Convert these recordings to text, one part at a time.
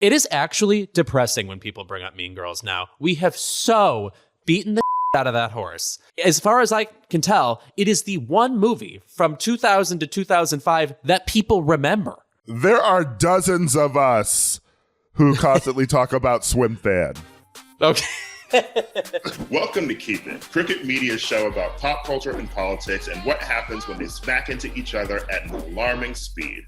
It is actually depressing when people bring up Mean Girls now. We have so beaten the out of that horse. As far as I can tell, it is the one movie from 2000 to 2005 that people remember. There are dozens of us who constantly talk about Swim Fan. Okay. Welcome to Keep It, Cricket Media's show about pop culture and politics and what happens when they smack into each other at an alarming speed.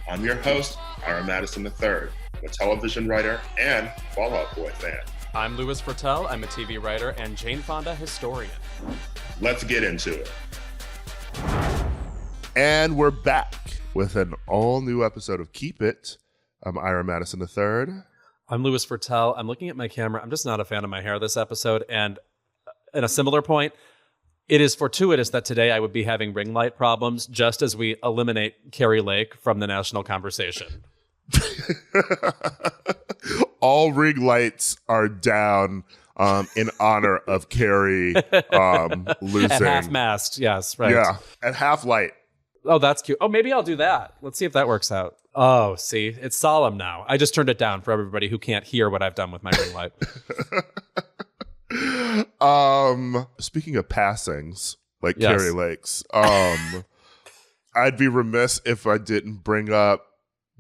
I'm your host, Ira Madison III, a television writer and Fall Out Boy fan. I'm Louis Fertel. I'm a TV writer and Jane Fonda historian. Let's get into it. And we're back with an all-new episode of Keep It. I'm Ira Madison III. I'm Louis Fertel. I'm looking at my camera. I'm just not a fan of my hair this episode. And in a similar point, it is fortuitous that today I would be having ring light problems just as we eliminate Carrie Lake from the national conversation. All ring lights are down in honor of Carrie losing. At half-mast, yes, right. Yeah, at half light. Oh, that's cute. Oh, maybe I'll do that. Let's see if that works out. Oh, see, it's solemn now. I just turned it down for everybody who can't hear what I've done with my ring light. Speaking of passings, like Yes. Carrie Lake's, I'd be remiss if I didn't bring up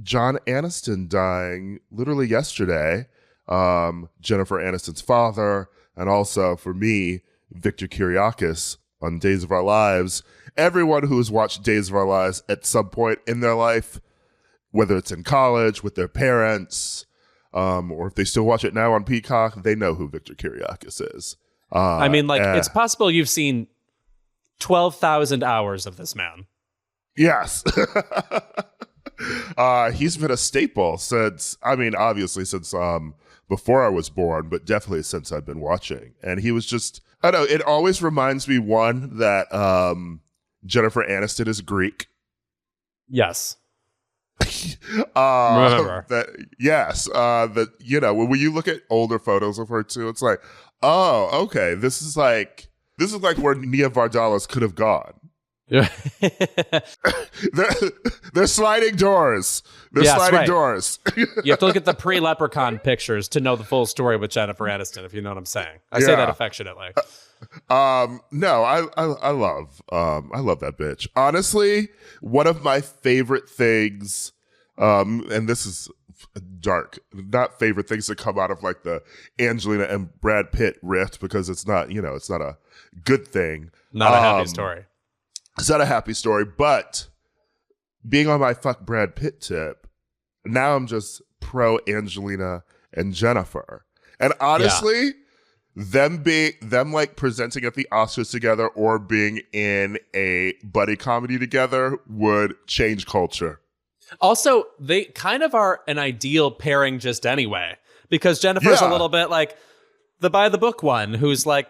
Jon Aniston dying literally yesterday. Jennifer Aniston's father, and also for me, Victor Kiriakis on Days of Our Lives. Everyone who has watched Days of Our Lives at some point in their life, whether it's in college, with their parents, or if they still watch it now on Peacock, they know who Victor Kiriakis is. I mean, it's possible you've seen 12,000 hours of this man. Yes. He's been a staple since, obviously since before I was born, but definitely since I've been watching. And he was just, I don't know, it always reminds me, one, that Jennifer Aniston is Greek. Yes. Remember. When you look at older photos of her too, it's like, oh, okay, this is like where Nia Vardalos could have gone. Yeah. They're sliding doors. Doors. You have to look at the pre-Leprechaun pictures to know the full story with Jennifer Aniston, if you know what I'm saying. I say that affectionately. No, I love that bitch. Honestly, one of my favorite things, and this is dark, not favorite things that come out of like the Angelina and Brad Pitt rift, because it's not a good thing. Not a happy story. It's not a happy story, but being on my fuck Brad Pitt tip, now I'm just pro Angelina and Jennifer. And honestly, them like presenting at the Oscars together or being in a buddy comedy together would change culture. Also, they kind of are an ideal pairing just anyway, because Jennifer's a little bit like the by the book one who's like,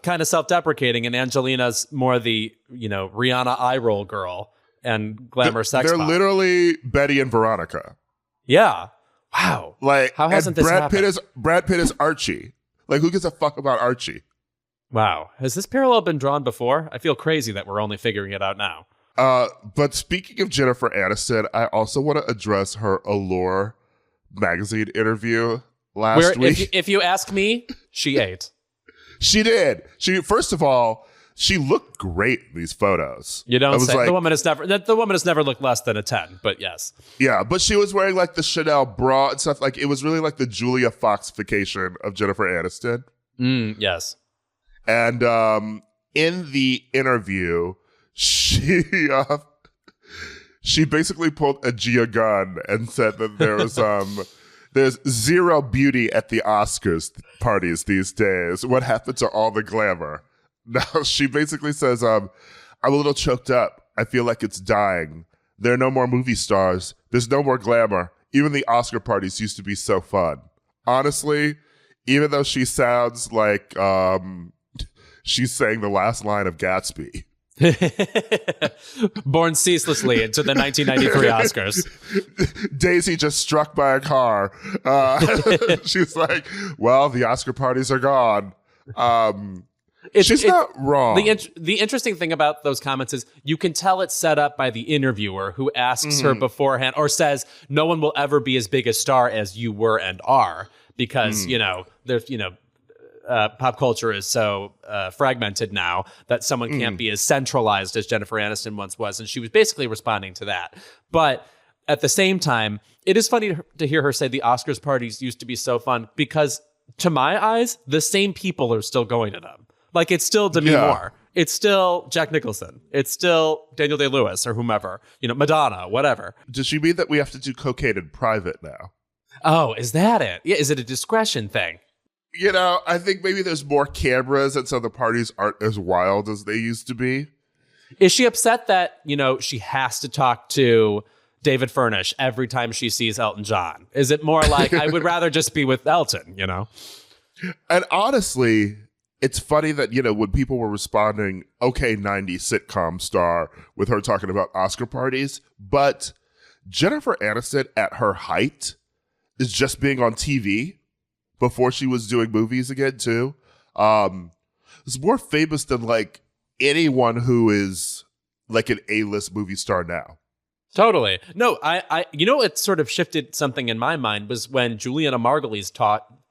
kind of self-deprecating, and Angelina's more the, Rihanna eye roll girl and glamour sex They're bomb. literally Betty and Veronica. Yeah. Wow. Like, how hasn't this happened? Brad Pitt is Archie. Like, who gives a fuck about Archie? Wow. Has this parallel been drawn before? I feel crazy that we're only figuring it out now. But speaking of Jennifer Aniston, I also want to address her Allure magazine interview last week. If you ask me, she ate. She did. First of all, she looked great in these photos. You don't say. The woman has never looked less than a 10, but yes. Yeah, but she was wearing like the Chanel bra and stuff. Like, it was really like the Julia Foxification of Jennifer Aniston. Yes. And in the interview, she basically pulled a Gia gun and said that there was there's zero beauty at the Oscars parties these days. What happened to all the glamour? Now, she basically says, I'm a little choked up. I feel like it's dying. There are no more movie stars. There's no more glamour. Even the Oscar parties used to be so fun. Honestly, even though she sounds like she's saying the last line of Gatsby. Born ceaselessly into the 1993 Oscars. Daisy just struck by a car. She's like, well, the Oscar parties are gone. She's not wrong. The interesting thing about those comments is you can tell it's set up by the interviewer who asks her beforehand or says, no one will ever be as big a star as you were and are because, there's, pop culture is so fragmented now that someone can't be as centralized as Jennifer Aniston once was. And she was basically responding to that. But at the same time, it is funny to hear her say the Oscars parties used to be so fun because to my eyes, the same people are still going to them. Like, it's still Demi Moore. It's still Jack Nicholson. It's still Daniel Day-Lewis or whomever. Madonna, whatever. Does she mean that we have to do cocaine in private now? Oh, is that it? Yeah, is it a discretion thing? I think maybe there's more cameras and so the parties aren't as wild as they used to be. Is she upset that, she has to talk to David Furnish every time she sees Elton John? Is it more like, I would rather just be with Elton, And honestly, it's funny that, when people were responding, okay, 90s sitcom star with her talking about Oscar parties, but Jennifer Aniston at her height is just being on TV before she was doing movies again, too. Is more famous than, anyone who is, an A-list movie star now. Totally. No, it sort of shifted something in my mind was when Juliana Margulies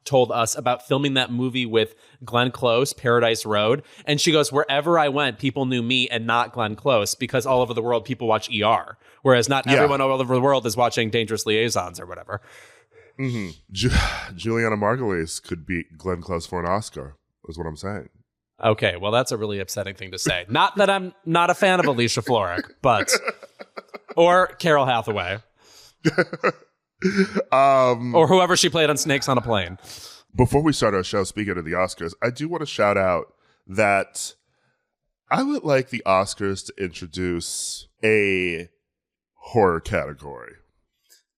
told us about filming that movie with Glenn Close, Paradise Road. And she goes, wherever I went, people knew me and not Glenn Close because all over the world, people watch ER. Whereas not everyone all over the world is watching Dangerous Liaisons or whatever. Mm-hmm. Juliana Margulies could beat Glenn Close for an Oscar, is what I'm saying. Okay, well, that's a really upsetting thing to say. Not that I'm not a fan of Alicia Florrick, but... or Carol Hathaway. Or whoever she played on Snakes on a Plane. Before we start our show, speaking of the Oscars, I do want to shout out that I would like the Oscars to introduce a horror category.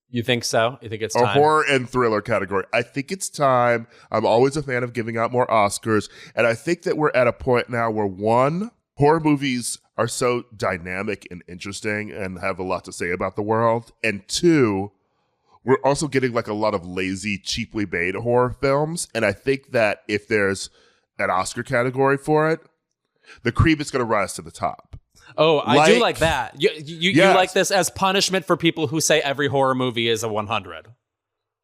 You think so? You think it's time? A horror and thriller category. I think it's time. I'm always a fan of giving out more Oscars. And I think that we're at a point now where, one, horror movies are so dynamic and interesting and have a lot to say about the world. And two, we're also getting a lot of lazy, cheaply made horror films. And I think that if there's an Oscar category for it, the cream is going to rise to the top. Oh, I do like that. You like this as punishment for people who say every horror movie is a 100.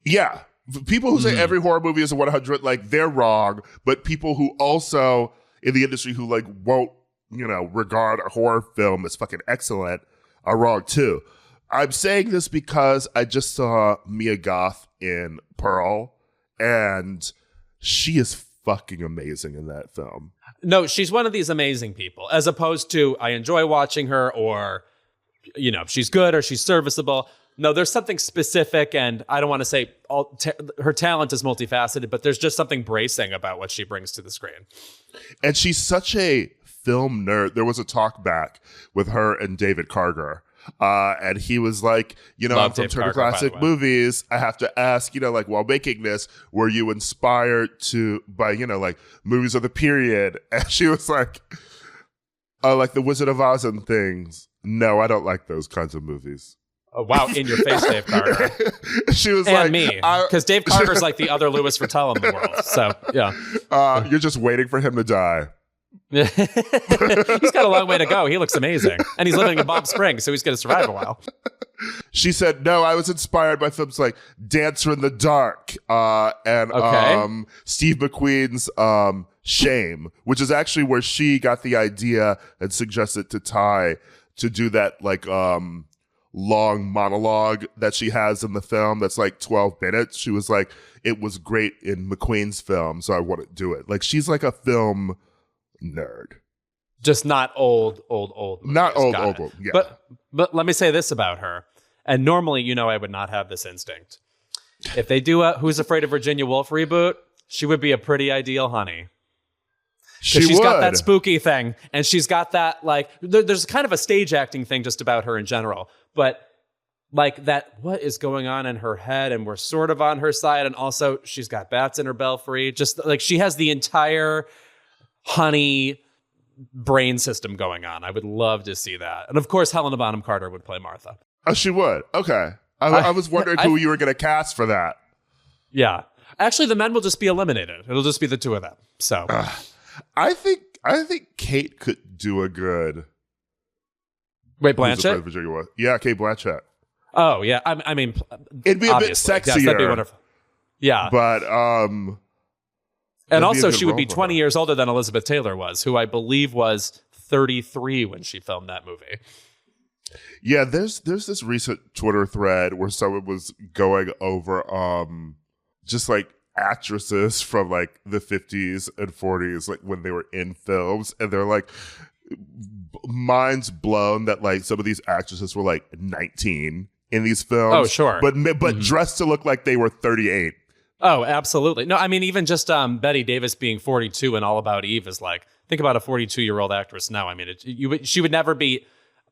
Yeah. People who say every horror movie is a 100, they're wrong. But people who also in the industry who won't, regard a horror film as fucking excellent are wrong too. I'm saying this because I just saw Mia Goth in Pearl, and she is fucking amazing in that film. No, she's one of these amazing people, as opposed to I enjoy watching her or, she's good or she's serviceable. No, there's something specific, and I don't want to say her talent is multifaceted, but there's just something bracing about what she brings to the screen. And she's such a film nerd. There was a talk back with her and David Karger. And he was like, I'm from Turner Classic Movies. I have to ask, while making this, were you inspired by movies of the period? And she was like, like The Wizard of Oz and things. No, I don't like those kinds of movies. Oh, wow. In your face, Dave Carter. She was and me. Because Dave Carter's like the other Louis Vuitton in the world. So, yeah. You're just waiting for him to die. He's got a long way to go. He looks amazing. And he's living in Palm Springs, so he's going to survive a while. She said, no, I was inspired by films like Dancer in the Dark and Steve McQueen's Shame, which is actually where she got the idea and suggested to Ty to do that long monologue that she has in the film that's 12 minutes. She was like, it was great in McQueen's film, so I want to do it. She's like a film nerd. Just not old. Not old. Yeah. But let me say this about her. And normally, I would not have this instinct. If they do a Who's Afraid of Virginia Woolf reboot, she would be a pretty ideal honey. She's got that spooky thing. And she's got that, there's kind of a stage acting thing just about her in general. But that, what is going on in her head? And we're sort of on her side. And also, she's got bats in her belfry. Just she has the entire honey brain system going on. I would love to see that. And of course, Helena Bonham Carter would play Martha. Oh, she would. Okay. I was wondering who you were going to cast for that. Yeah. Actually, the men will just be eliminated. It'll just be the two of them. So I think Kate could do a good. Wait, Blanchett? Yeah, Kate Blanchett. Oh yeah, I mean, it'd be a bit sexier. Yes, that'd be wonderful. Yeah, but and also she would be 20 years older than Elizabeth Taylor was, who I believe was 33 when she filmed that movie. Yeah, there's this recent Twitter thread where someone was going over just like actresses from like the 50s and 40s, like when they were in films, and they're like minds blown that like some of these actresses were like 19 in these films. Oh, sure. But dressed to look like they were 38. Oh, absolutely. No, I mean, even just Bette Davis being 42 in All About Eve is like, think about a 42-year-old actress now. I mean, she would never be,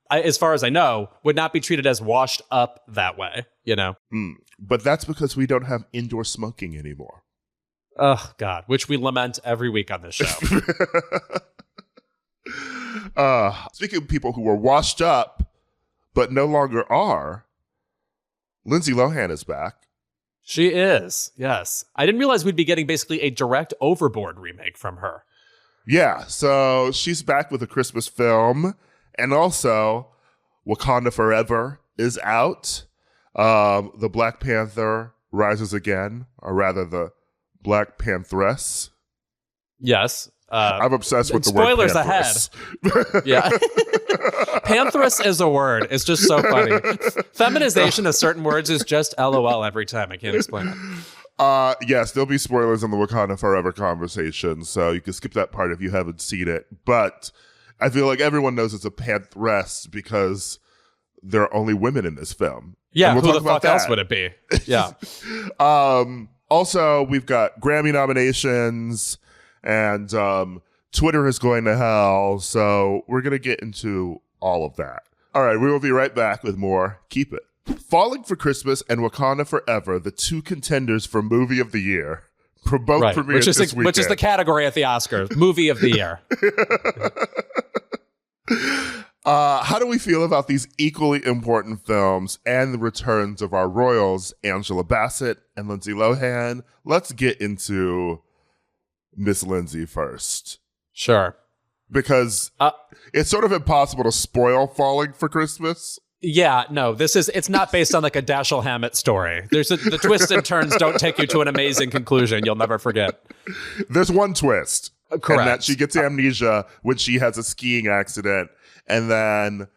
as far as I know, would not be treated as washed up that way, you know? But that's because we don't have indoor smoking anymore. Oh, God, which we lament every week on this show. Speaking of people who were washed up, but no longer are, Lindsey Lohan is back. She is, yes. I didn't realize we'd be getting basically a direct Overboard remake from her. Yeah, so she's back with a Christmas film, and also Wakanda Forever is out. The Black Panther rises again, or rather the Black Pantheress. Yes. I'm obsessed with the spoilers word Pantheress. Ahead. Yeah. Pantheress is a word. It's just so funny. Feminization of certain words is just LOL every time. I can't explain it. Yes, there'll be spoilers in the Wakanda Forever conversation, so you can skip that part if you haven't seen it. But I feel like everyone knows it's a Pantheress because there are only women in this film. Yeah, who the fuck else would it be? Yeah. Also, we've got Grammy nominations, and Twitter is going to hell, so we're going to get into all of that. All right, we will be right back with more Keep It. Falling for Christmas and Wakanda Forever, the two contenders for Movie of the Year, both premiered this weekend. Which is the category at the Oscars, Movie of the Year. How do we feel about these equally important films and the returns of our royals, Angela Bassett and Lindsey Lohan? Let's get into Miss Lindsey first. Sure. Because it's sort of impossible to spoil Falling for Christmas. Yeah, no, it's not based on like a Dashiell Hammett story. The twists and turns don't take you to an amazing conclusion you'll never forget. There's one twist. Correct. And that she gets amnesia when she has a skiing accident and then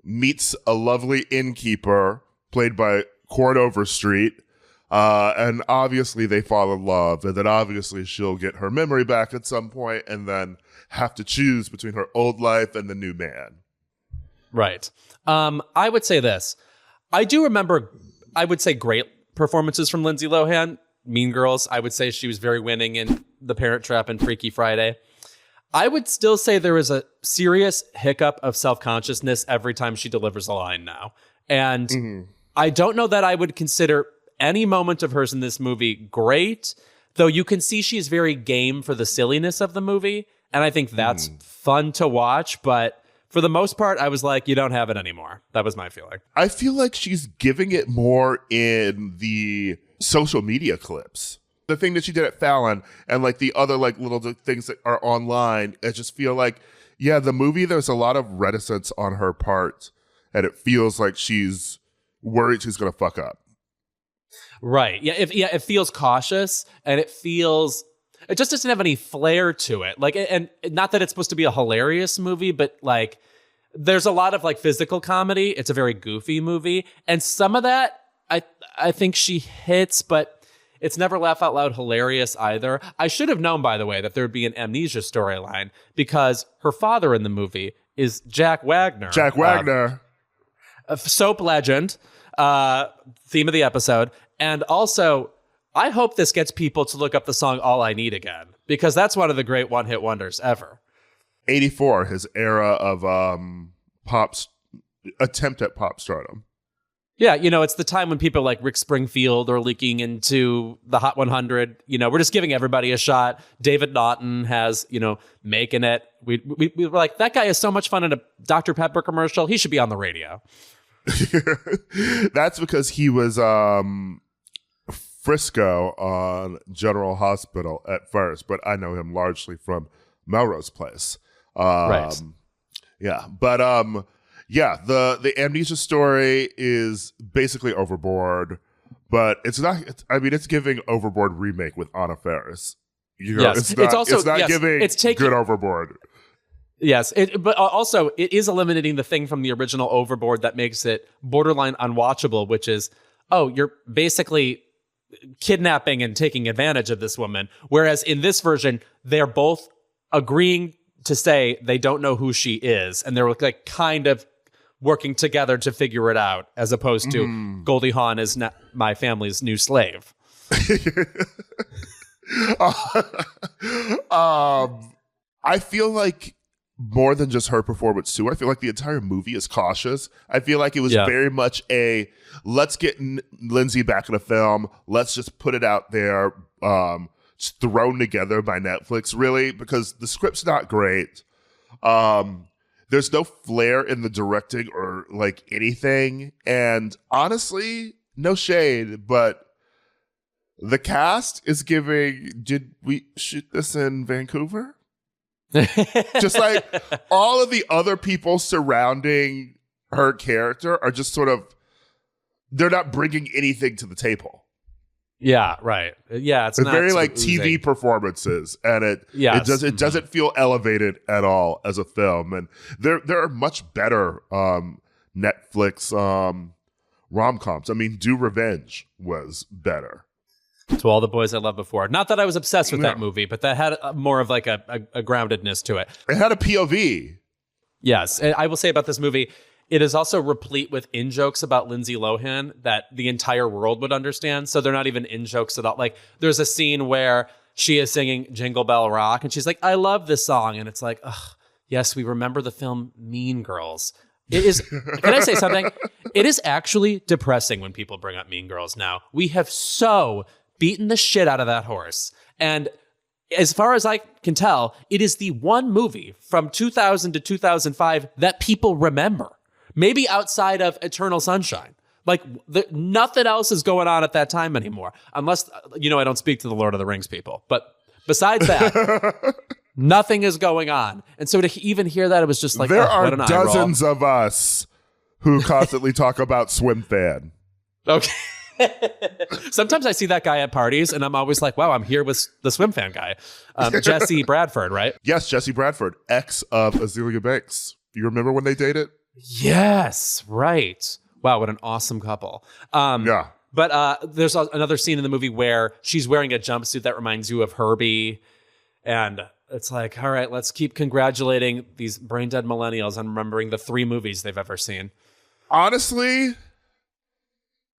meets a lovely innkeeper played by Cord Overstreet. And obviously they fall in love, and then obviously she'll get her memory back at some point and then have to choose between her old life and the new man. Right. I would say this. I do remember, I would say, great performances from Lindsey Lohan. Mean Girls, I would say she was very winning in The Parent Trap and Freaky Friday. I would still say there is a serious hiccup of self-consciousness every time she delivers a line now. And I don't know that I would consider any moment of hers in this movie great, though you can see she's very game for the silliness of the movie. And I think that's fun to watch. But for the most part, I was like, you don't have it anymore. That was my feeling. I feel like she's giving it more in the social media clips. The thing that she did at Fallon and like the other like little things that are online, I just feel like, yeah, the movie, there's a lot of reticence on her part. And it feels like she's worried she's going to fuck up. Right. Yeah. It feels cautious, and it just doesn't have any flair to it. Like, and not that it's supposed to be a hilarious movie, but like, there's a lot of like physical comedy. It's a very goofy movie, and some of that I think she hits, but it's never laugh out loud hilarious either. I should have known, by the way, that there would be an amnesia storyline because her father in the movie is Jack Wagner. Jack Wagner, a soap legend. Theme of the episode. And also, I hope this gets people to look up the song All I Need again, because that's one of the great one-hit wonders ever. 84, his era of attempt at pop stardom. Yeah, it's the time when people like Rick Springfield are leaking into the Hot 100. We're just giving everybody a shot. David Naughton has, making it. We were like, that guy is so much fun in a Dr. Pepper commercial. He should be on the radio. That's because he was Frisco on General Hospital at first, but I know him largely from Melrose Place. Right. Yeah, but the amnesia story is basically Overboard, but it's not. It's giving Overboard remake with Anna Faris. Yes, it's not giving good Overboard. Yes, but also it is eliminating the thing from the original Overboard that makes it borderline unwatchable, which is, oh, you're basically kidnapping and taking advantage of this woman. Whereas in this version, they're both agreeing to say they don't know who she is, and they're like kind of working together to figure it out, as opposed to Goldie Hawn is not my family's new slave. I feel like more than just her performance too. I feel like the entire movie is cautious. I feel like it was very much a let's get Lindsey back in the film. Let's just put it out there, just thrown together by Netflix, really, because the script's not great. There's no flair in the directing or like anything, and honestly, no shade, but the cast is giving. Did we shoot this in Vancouver? Just like all of the other people surrounding her character are just sort of, they're not bringing anything to the table. Yeah, right. Yeah, it's not very like TV performances, and it doesn't feel elevated at all as a film. And there are much better Netflix rom-coms. I mean, Do Revenge was better. To All the Boys I Loved Before. Not that I was obsessed with that movie, but that had more of like a groundedness to it. It had a POV. Yes. And I will say about this movie, it is also replete with in-jokes about Lindsay Lohan that the entire world would understand. So they're not even in-jokes at all. Like, there's a scene where she is singing Jingle Bell Rock, and she's like, I love this song. And it's like, ugh, yes, we remember the film Mean Girls. It is, can I say something? It is actually depressing when people bring up Mean Girls now. We have so beaten the shit out of that horse. And as far as I can tell, it is the one movie from 2000 to 2005 that people remember. Maybe outside of Eternal Sunshine. Like, nothing else is going on at that time anymore. Unless, I don't speak to the Lord of the Rings people. But besides that, nothing is going on. And so to even hear that, it was just like, there are dozens of us who constantly talk about Swim Fan. Okay. Sometimes I see that guy at parties and I'm always like, wow, I'm here with the Swim Fan guy. Jesse Bradford, right? Yes, Jesse Bradford, ex of Azealia Banks. You remember when they dated? Yes, right. Wow, what an awesome couple. Yeah. But there's another scene in the movie where she's wearing a jumpsuit that reminds you of Herbie. And it's like, all right, let's keep congratulating these brain-dead millennials on remembering the 3 movies they've ever seen. Honestly,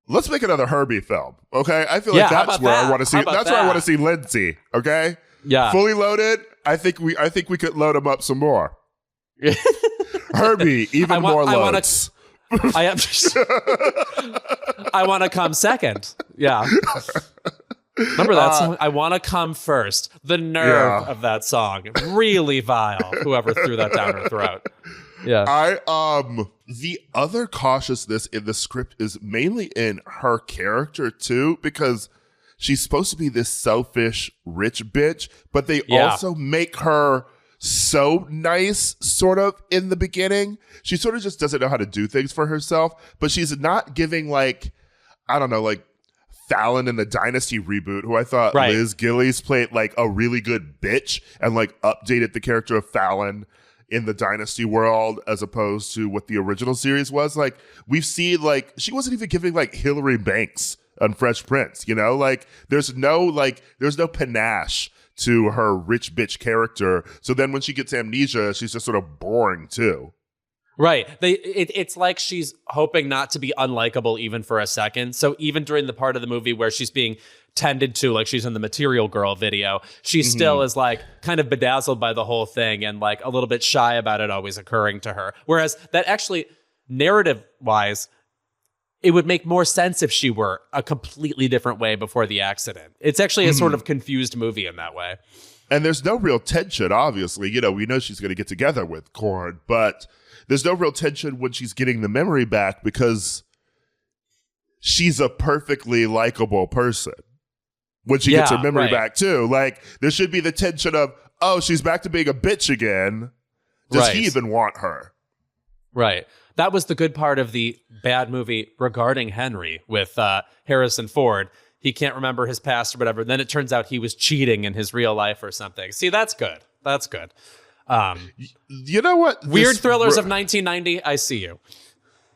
let's make another Herbie film, okay? I feel like that's where I want to see. That's where I want to see Lindsey, okay? Yeah. Fully loaded. I think we could load him up some more. Herbie, even more loads. I want to come second. Yeah. Remember that song? I want to come first. The nerve of that song. Really vile. Whoever threw that down her throat. Yeah. The other cautiousness in the script is mainly in her character too, because she's supposed to be this selfish rich bitch, but they also make her so nice sort of in the beginning. She sort of just doesn't know how to do things for herself, but she's not giving like, I don't know, like Fallon in the Dynasty reboot, who I thought Liz Gillies played like a really good bitch and like updated the character of Fallon in the Dynasty world as opposed to what the original series was. Like, we've seen like she wasn't even giving like Hillary Banks on Fresh Prince, like there's no panache to her rich bitch character. So then when she gets amnesia, she's just sort of boring too. Right. It's like she's hoping not to be unlikable even for a second. So even during the part of the movie where she's being tended to, like she's in the Material Girl video, she still is like kind of bedazzled by the whole thing and like a little bit shy about it always occurring to her. Whereas that actually, narrative wise, it would make more sense if she were a completely different way before the accident. It's actually a sort of confused movie in that way. And there's no real tension, obviously. We know she's going to get together with Cord, but there's no real tension when she's getting the memory back because she's a perfectly likable person when she gets her memory back too. Like, there should be the tension of, oh, she's back to being a bitch again. Does he Right. even want her? Right. That was the good part of the bad movie regarding Henry with Harrison Ford. He can't remember his past or whatever. Then it turns out he was cheating in his real life or something. See, that's good. That's good. You know what? Weird thrillers of 1990. I see you.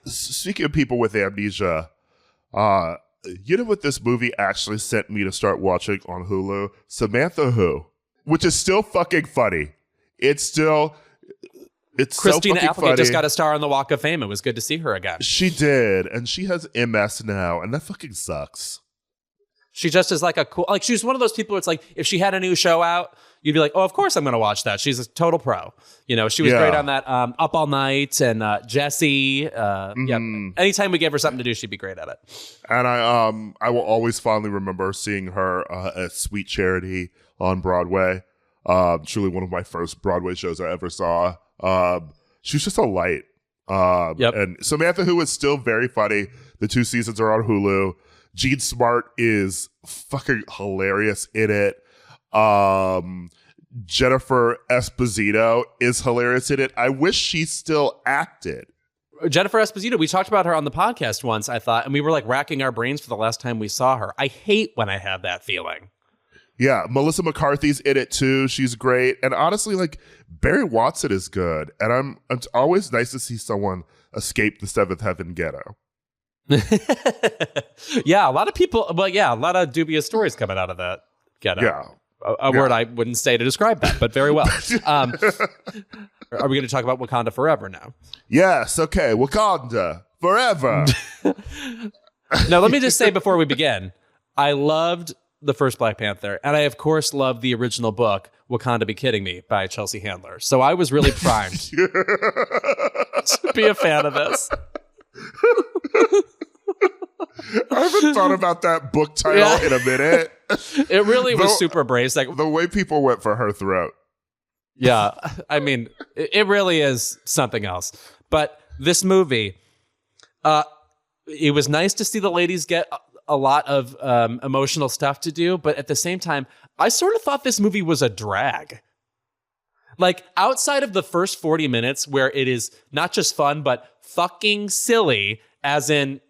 Speaking of people with amnesia, you know what this movie actually sent me to start watching on Hulu? Samantha Who, which is still fucking funny. It's Christina so fucking Applegate funny. just got a star on the Walk of Fame. It was good to see her again. She did, and she has MS now, and that fucking sucks. She just is like a cool, like she's one of those people where it's like, if she had a new show out, you'd be like, oh, of course I'm going to watch that. She's a total pro. You know, she was great on that Up All Night and Jessie. Yeah. Anytime we gave her something to do, she'd be great at it. And I will always fondly remember seeing her at Sweet Charity on Broadway. Truly one of my first Broadway shows I ever saw. She was just a light. And Samantha Who is still very funny. The 2 seasons are on Hulu. Jean Smart is fucking hilarious in it. Jennifer Esposito is hilarious in it. I wish she still acted. Jennifer Esposito, we talked about her on the podcast once, I thought, and we were like racking our brains for the last time we saw her. I hate when I have that feeling. Yeah, Melissa McCarthy's in it too. She's great. And honestly, like, Barry Watson is good. And it's always nice to see someone escape the Seventh Heaven ghetto. Yeah, a lot of people, a lot of dubious stories coming out of that ghetto. Yeah. A word I wouldn't say to describe that, but very well. Are we going to talk about Wakanda Forever now? Yes, okay. Wakanda Forever. Now, let me just say before we begin, I loved the first Black Panther, and I, of course, loved the original book, Wakanda Be Kidding Me, by Chelsea Handler. So I was really primed to be a fan of this. I haven't thought about that book title in a minute. It really was super brave. Like, the way people went for her throat. Yeah, I mean, it really is something else. But this movie, it was nice to see the ladies get a lot of emotional stuff to do. But at the same time, I sort of thought this movie was a drag. Like, outside of the first 40 minutes where it is not just fun, but fucking silly, as in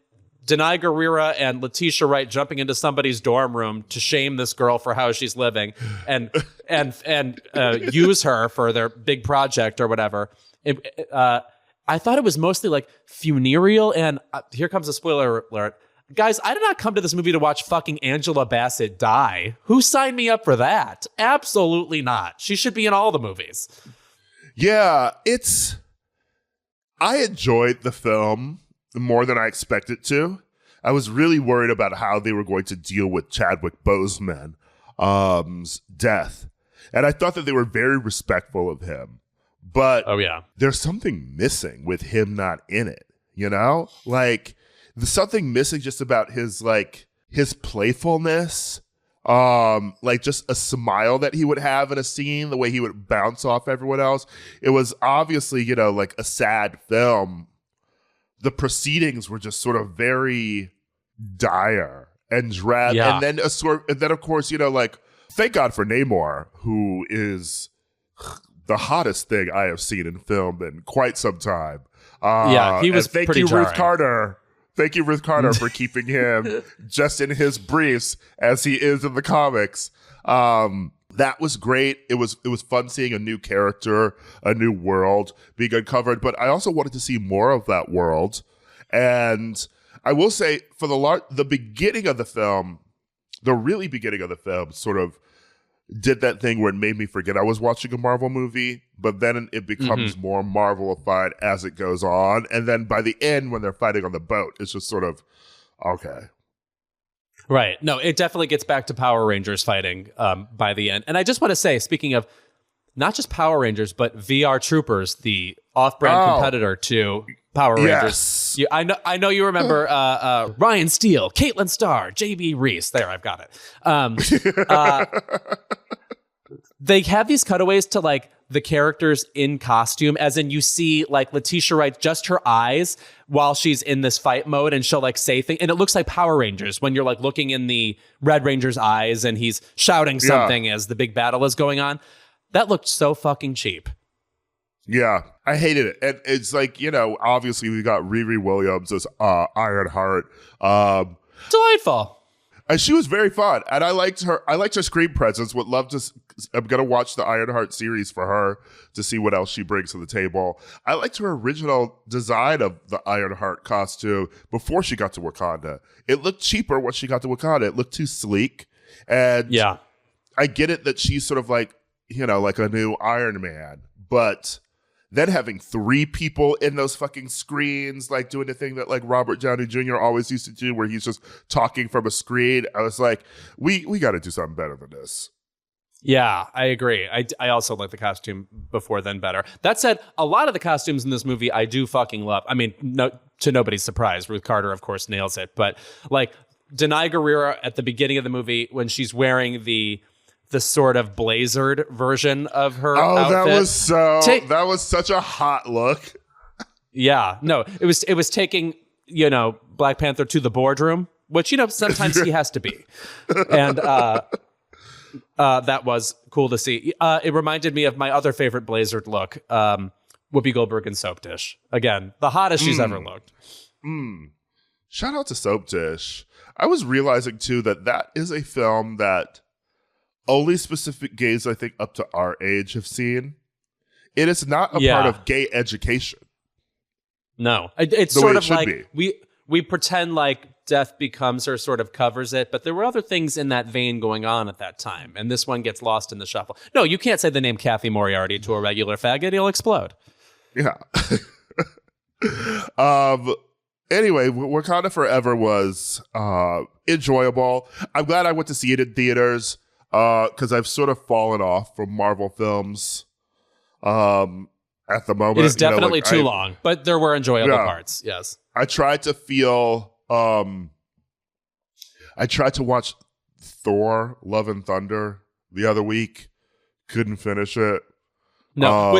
Denai Guerrera and Letitia Wright jumping into somebody's dorm room to shame this girl for how she's living and use her for their big project or whatever. I thought it was mostly like funereal, and here comes a spoiler alert. Guys, I did not come to this movie to watch fucking Angela Bassett die. Who signed me up for that? Absolutely not. She should be in all the movies. Yeah, I enjoyed the film more than I expected to. I was really worried about how they were going to deal with Chadwick Boseman's death. And I thought that they were very respectful of him. But there's something missing with him not in it, you know? Like, there's something missing just about his playfulness. Like just a smile that he would have in a scene, the way he would bounce off everyone else. It was obviously, you know, like a sad film. The proceedings were just sort of very dire and dread. Yeah. And then of course, you know, like, thank God for Namor, who is the hottest thing I have seen in film in quite some time. He was thank pretty you, jarring. Ruth Carter. Thank you, Ruth Carter, for keeping him just in his briefs as he is in the comics. That was great. It was fun seeing a new character, a new world being uncovered. But I also wanted to see more of that world. And I will say, for the beginning of the film, the really beginning of the film, sort of did that thing where it made me forget I was watching a Marvel movie. But then it becomes more Marvelified as it goes on. And then by the end, when they're fighting on the boat, it's just sort of, okay. Right. No, it definitely gets back to Power Rangers fighting by the end. And I just want to say, speaking of not just Power Rangers, but VR Troopers, the off-brand competitor to Power Rangers. Yes. I know you remember Ryan Steele, Caitlin Starr, J.B. Reese. There, I've got it. They have these cutaways to like the characters in costume, as in you see like Letitia Wright, just her eyes while she's in this fight mode, and she'll like say things, and it looks like Power Rangers when you're like looking in the Red Ranger's eyes and he's shouting something as the big battle is going on. That looked so fucking cheap. Yeah, I hated it. And it's like, obviously we got Riri Williams as Ironheart. Delightful. And she was very fun. And I liked her screen presence. I'm going to watch the Ironheart series for her to see what else she brings to the table. I liked her original design of the Ironheart costume before she got to Wakanda. It looked cheaper when she got to Wakanda. It looked too sleek. And yeah, I get it that she's sort of like, like a new Iron Man. But then having 3 people in those fucking screens, like doing the thing that like Robert Downey Jr. always used to do where he's just talking from a screen. I was like, we got to do something better than this. Yeah, I agree. I also like the costume before then better. That said, a lot of the costumes in this movie I do fucking love. I mean, to nobody's surprise, Ruth Carter, of course, nails it. But like Denai Guerrero at the beginning of the movie when she's wearing the sort of blazered version of her outfit. That was such a hot look. Yeah, no, it was taking, Black Panther to the boardroom, which, sometimes he has to be. And that was cool to see. It reminded me of my other favorite blazered look, Whoopi Goldberg in Soap Dish. Again, the hottest she's ever looked. Shout out to Soap Dish. I was realizing, too, that is a film that only specific gays, I think, up to our age have seen. It is not a part of gay education. No. It's sort of like we pretend like Death Becomes Her sort of covers it, but there were other things in that vein going on at that time, and this one gets lost in the shuffle. No, you can't say the name Kathy Moriarty to a regular faggot. He'll explode. Yeah. Anyway, Wakanda Forever was enjoyable. I'm glad I went to see it in theaters. Because I've sort of fallen off from Marvel films at the moment. It is definitely too long, but there were enjoyable parts, yes. I tried to feel... I tried to watch Thor, Love and Thunder the other week. Couldn't finish it. No,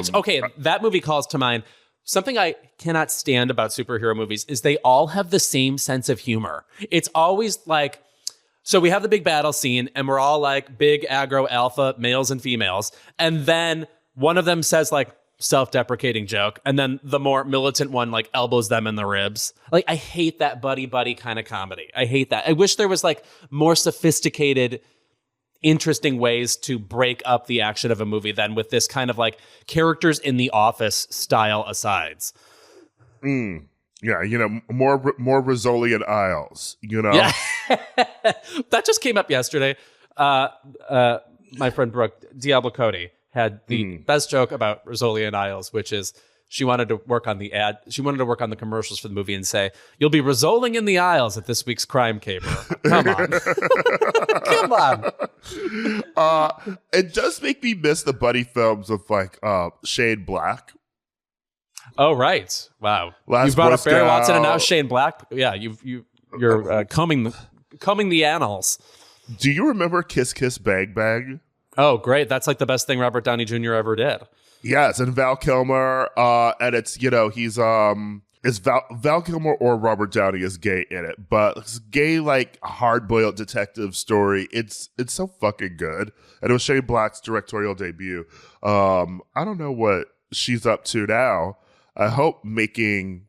that movie calls to mind. Something I cannot stand about superhero movies is they all have the same sense of humor. It's always like... So we have the big battle scene, and we're all like big aggro alpha males and females. And then one of them says like self-deprecating joke. And then the more militant one like elbows them in the ribs. Like, I hate that buddy kind of comedy. I hate that. I wish there was like more sophisticated, interesting ways to break up the action of a movie than with this kind of like characters in the office style asides. Yeah, more Rizzoli aisles, Yeah. That just came up yesterday. My friend Brooke Diablo Cody had the best joke about Rizzoli and Isles, which is she wanted to work on the commercials for the movie and say, "You'll be Rizzoling in the aisles at this week's Crime Caper." Come on. Come on. It does make me miss the buddy films of like Shane Black. Oh, right. Wow. Last you brought Boy up Barry Scout. Watson and now Shane Black. Yeah, you're combing the annals. Do you remember Kiss Kiss Bang Bang? Oh, great. That's like the best thing Robert Downey Jr. ever did. Yes, and Val Kilmer, and it's, he's, it's Val Kilmer or Robert Downey is gay in it, but it's gay, like, hard-boiled detective story. It's so fucking good. And it was Shane Black's directorial debut. I don't know what she's up to now. I hope making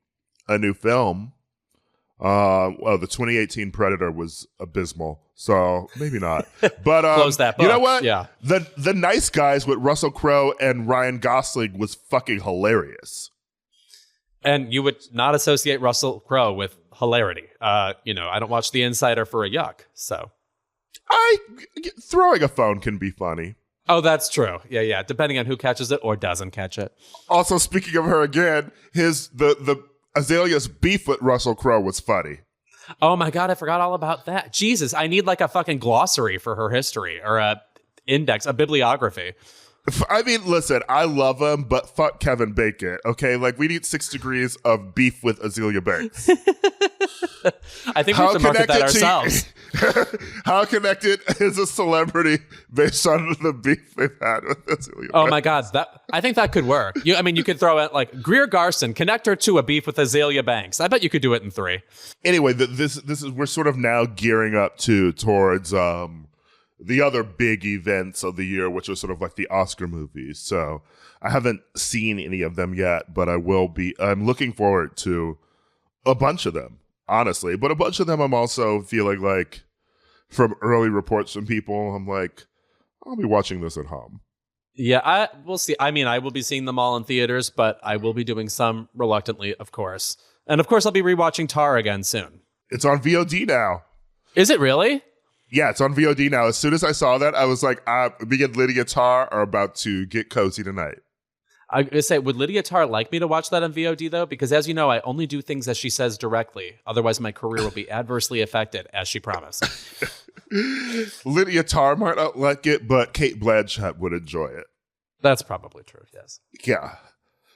a new film. The 2018 Predator was abysmal, so maybe not. But close that book. You know what? Yeah. The Nice Guys with Russell Crowe and Ryan Gosling was fucking hilarious. And you would not associate Russell Crowe with hilarity. I don't watch The Insider for a yuck. So, throwing a phone can be funny. Oh, that's true. Yeah. Depending on who catches it or doesn't catch it. Also, speaking of her again, the Azalea's beef with Russell Crowe was funny. Oh my God, I forgot all about that. Jesus, I need like a fucking glossary for her history or a index, a bibliography. I mean, listen, I love him, but fuck Kevin Bacon, okay? Like, we need 6 degrees of beef with Azealia Banks. I think we have to market that ourselves. How connected is a celebrity based on the beef they've had with Azealia Banks? Oh my God, I think that could work. You could throw out like Greer Garson, connect her to a beef with Azealia Banks. I bet you could do it in 3. Anyway, this is we're sort of now gearing up towards the other big events of the year, which are sort of like the Oscar movies. So I haven't seen any of them yet, but I'm looking forward to a bunch of them, honestly. But a bunch of them I'm also feeling like, from early reports from people, I'm like, I'll be watching this at home. Yeah, we'll see. I mean, I will be seeing them all in theaters, but I will be doing some reluctantly, of course. And of course, I'll be rewatching Tar again soon. It's on VOD now. Is it really? Yeah, it's on VOD now. As soon as I saw that, I was like, me and Lydia Tarr are about to get cozy tonight. I was going to say, would Lydia Tarr like me to watch that on VOD, though? Because as you know, I only do things as she says directly. Otherwise, my career will be adversely affected, as she promised. Lydia Tarr might not like it, but Cate Blanchett would enjoy it. That's probably true, yes. Yeah.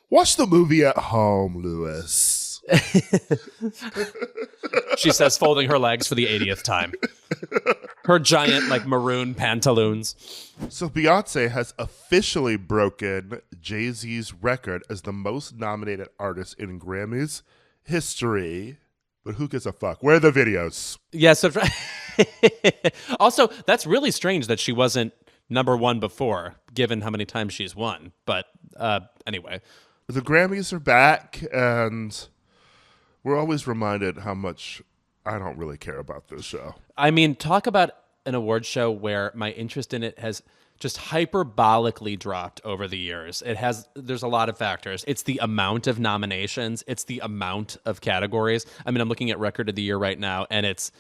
Watch the movie at home, Lewis. She says, folding her legs for the 80th time. Her giant, like, maroon pantaloons. So Beyonce has officially broken Jay-Z's record as the most nominated artist in Grammys history. But who gives a fuck? Where are the videos? Yes. Also, that's really strange that she wasn't number one before, given how many times she's won. But anyway. The Grammys are back, and we're always reminded how much I don't really care about this show. I mean, talk about an award show where my interest in it has just hyperbolically dropped over the years. There's a lot of factors. It's the amount of nominations. It's the amount of categories. I mean, I'm looking at Record of the Year right now, and it's,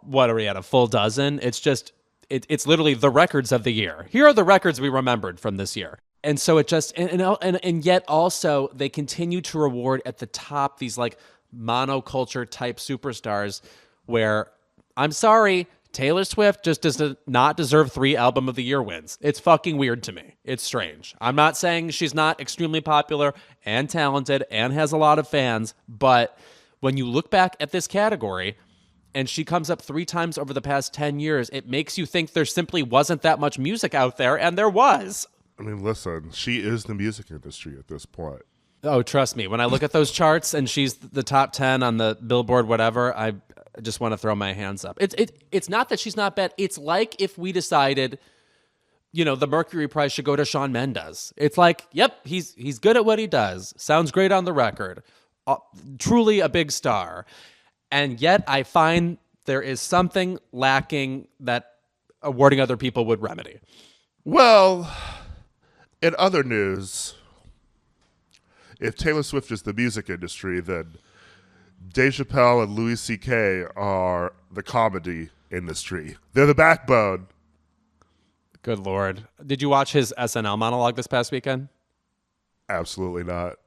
what are we at, a full dozen? It's just, it's literally the records of the year. Here are the records we remembered from this year. And so it just, and yet also they continue to reward at the top these like monoculture type superstars where, I'm sorry, Taylor Swift just does not deserve 3 Album of the Year wins. It's fucking weird to me. It's strange. I'm not saying she's not extremely popular and talented and has a lot of fans, but when you look back at this category and she comes up 3 times over the past 10 years, it makes you think there simply wasn't that much music out there, and there was. I mean, listen, she is the music industry at this point. Oh, trust me. When I look at those charts and she's the top 10 on the Billboard, whatever, I just want to throw my hands up. It's not that she's not bad. It's like if we decided, the Mercury Prize should go to Shawn Mendes. It's like, yep, he's good at what he does. Sounds great on the record. Truly a big star. And yet I find there is something lacking that awarding other people would remedy. Well, in other news, if Taylor Swift is the music industry, then Dave Chappelle and Louis C.K. are the comedy industry. They're the backbone. Good Lord. Did you watch his SNL monologue this past weekend? Absolutely not.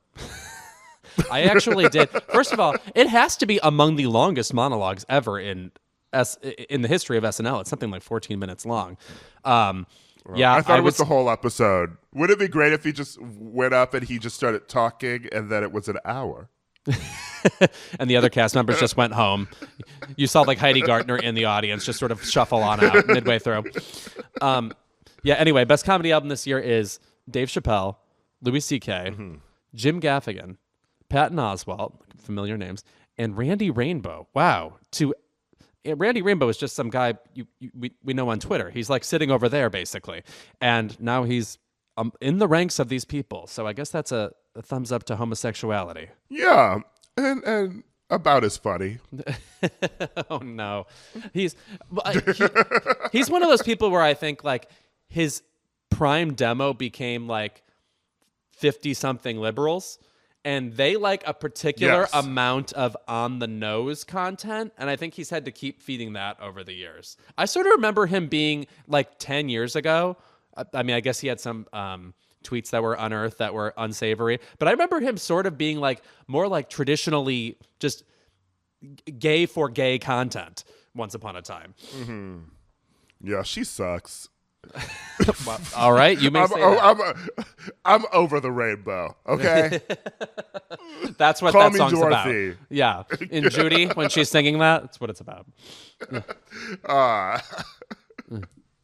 I actually did. First of all, it has to be among the longest monologues ever in the history of SNL. It's something like 14 minutes long. Yeah, I thought it was the whole episode. Wouldn't it be great if he just went up and he just started talking and then it was an hour? And the other cast members just went home. You saw like Heidi Gardner in the audience just sort of shuffle on out midway through. Yeah, anyway, best comedy album this year is Dave Chappelle, Louis C.K., Jim Gaffigan, Patton Oswalt, familiar names, and Randy Rainbow. Wow. Randy Rainbow is just some guy we know on Twitter. He's like sitting over there, basically. And now he's in the ranks of these people. So I guess that's a thumbs up to homosexuality. Yeah, and about as funny. Oh, no. He's one of those people where I think like his prime demo became like 50-something liberals. And they like a particular amount of on-the-nose content, and I think he's had to keep feeding that over the years. I sort of remember him being like 10 years ago. I mean, I guess he had some tweets that were unearthed that were unsavory, but I remember him sort of being like more like traditionally just gay for gay content once upon a time. Mm-hmm. Yeah, she sucks. Well, all right, you may say that. I'm over the rainbow, okay? That's what Call that me song's Dorothy. about. Yeah, in Judy, when she's singing that's what it's about.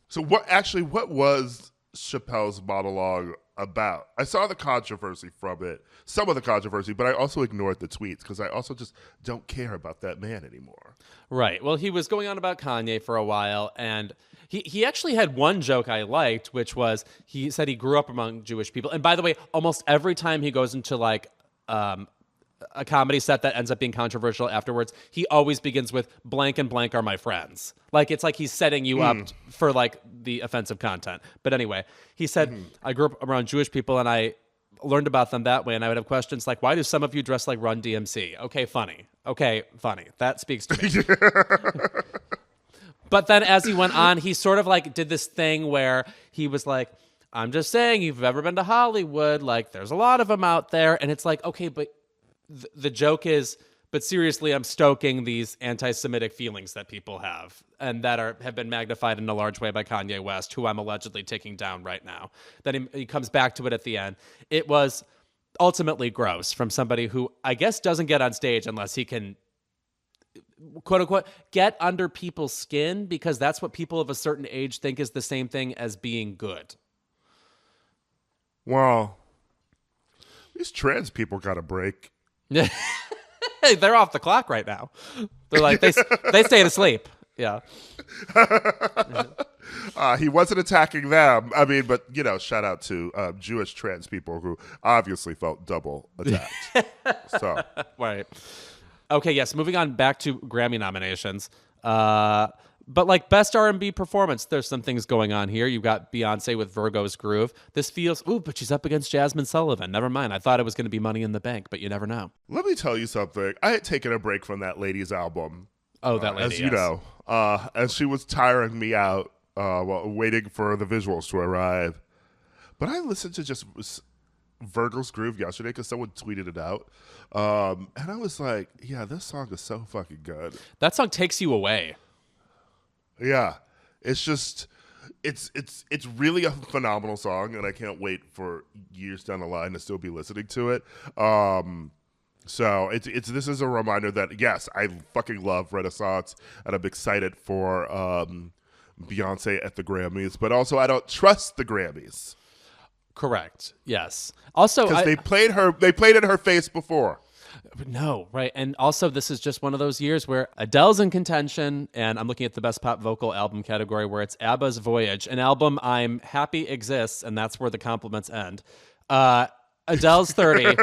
So what was Chappelle's monologue about? I saw the controversy from it, some of the controversy, but I also ignored the tweets because I also just don't care about that man anymore. Right. Well, he was going on about Kanye for a while, and he actually had one joke I liked, which was he said he grew up among Jewish people. And by the way, almost every time he goes into like a comedy set that ends up being controversial afterwards, he always begins with blank and blank are my friends. Like, it's like he's setting you up for like the offensive content. But anyway, he said, I grew up around Jewish people and I learned about them that way. And I would have questions like, why do some of you dress like Run DMC? Okay, funny. That speaks to me. But then as he went on, he sort of like did this thing where he was like, I'm just saying, if you've ever been to Hollywood, like there's a lot of them out there. And it's like, okay, but the joke is, but seriously, I'm stoking these anti-Semitic feelings that people have and that have been magnified in a large way by Kanye West, who I'm allegedly taking down right now. Then he comes back to it at the end. It was ultimately gross from somebody who I guess doesn't get on stage unless he can, quote unquote, get under people's skin, because that's what people of a certain age think is the same thing as being good. Well, these trans people got a break. Hey, they're off the clock right now. They're like, they stayed asleep. Yeah. He wasn't attacking them. I mean, but, shout out to Jewish trans people who obviously felt double attacked. So, right. Okay, yes, moving on back to Grammy nominations. But like best R&B performance, there's some things going on here. You've got Beyonce with Virgo's Groove. This feels, but she's up against Jasmine Sullivan. Never mind. I thought it was going to be Money in the Bank, but you never know. Let me tell you something. I had taken a break from that lady's album. Oh, that lady, as you know. As she was tiring me out while waiting for the visuals to arrive. But I listened to just Virgo's Groove yesterday because someone tweeted it out. And I was like, yeah, this song is so fucking good. That song takes you away. Yeah, it's just, it's really a phenomenal song, and I can't wait for years down the line to still be listening to it. So this is a reminder that, yes, I fucking love Renaissance, and I'm excited for Beyonce at the Grammys, but also I don't trust the Grammys. Correct. Yes. Also, because they played in her face before. No, right. And also, this is just one of those years where Adele's in contention, and I'm looking at the best pop vocal album category where it's ABBA's Voyage, an album I'm happy exists, and that's where the compliments end. Adele's 30.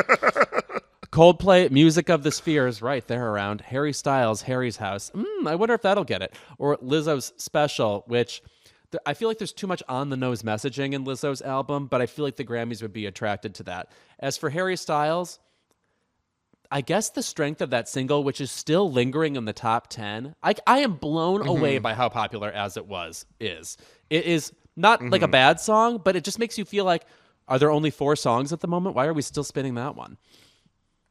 Coldplay, Music of the Spheres, right there around. Harry Styles, Harry's House. I wonder if that'll get it. Or Lizzo's Special, which I feel like there's too much on-the-nose messaging in Lizzo's album, but I feel like the Grammys would be attracted to that. As for Harry Styles, I guess the strength of that single, which is still lingering in the top 10, I am blown away by how popular As It Was is. It is not like a bad song, but it just makes you feel like, are there only 4 songs at the moment? Why are we still spinning that one?